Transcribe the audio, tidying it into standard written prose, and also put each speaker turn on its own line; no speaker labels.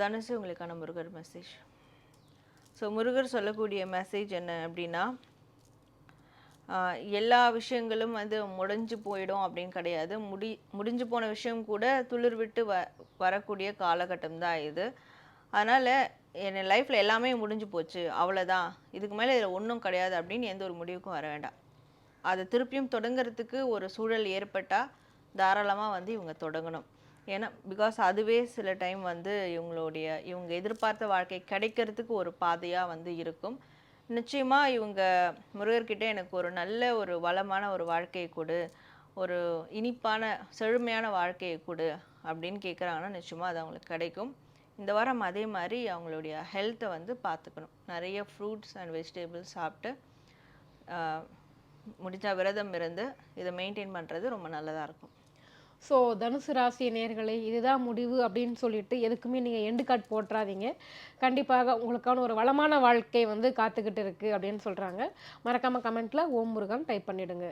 தனுசு உங்களுக்கான Murugar message. So Murugar சொல்லக்கூடிய மெசேஜ் என்ன அப்படின்னா, எல்லா விஷயங்களும் வந்து முடிஞ்சு போயிடும் அப்படின்னு கிடையாது. முடிஞ்சு போன விஷயம் கூட துளிர் விட்டு வரக்கூடிய காலகட்டம் தான் இது. அதனால் என் லைஃப்பில் எல்லாமே முடிஞ்சு போச்சு, அவ்வளோதான், இதுக்கு மேலே இதில் ஒன்றும் கிடையாது அப்படின்னு எந்த ஒரு முடிவுக்கும் வர வேண்டாம். அதை திருப்பியும் தொடங்கிறதுக்கு ஒரு சூழல் ஏற்பட்டால் தாராளமாக வந்து இவங்க தொடங்கணும். ஏன்னா பிகாஸ் அதுவே சில டைம் வந்து இவங்க எதிர்பார்த்த வாழ்க்கை கிடைக்கிறதுக்கு ஒரு பாதையாக வந்து இருக்கும். நிச்சயமாக இவங்க முருகர்கிட்ட எனக்கு ஒரு நல்ல ஒரு வளமான ஒரு வாழ்க்கையை கொடு, ஒரு இனிப்பான செழுமையான வாழ்க்கையை கொடு அப்படின்னு கேட்குறாங்கன்னா நிச்சயமாக அது அவங்களுக்கு கிடைக்கும். இந்த வாரம் அதே மாதிரி அவங்களுடைய ஹெல்த்தை வந்து பார்த்துக்கணும். நிறைய ஃப்ரூட்ஸ் அண்ட் வெஜிடபிள்ஸ் சாப்பிட்டு முடிஞ்ச விரதம் இருந்து இதை மெயின்டைன் பண்ணுறது ரொம்ப நல்லதாக இருக்கும்.
ஸோ தனுசு ராசி நேயர்களே, இதுதான் முடிவு அப்படின்னு சொல்லிட்டு எதுக்குமே நீங்கள் எண்டு கார்ட் போட்டுறாதீங்க. கண்டிப்பாக உங்களுக்கான ஒரு வளமான வாழ்க்கை வந்து காத்துக்கிட்டு இருக்கு அப்படின்னு சொல்கிறாங்க. மறக்காமல் கமெண்ட்டில் ஓம் முருகன் டைப் பண்ணிடுங்க.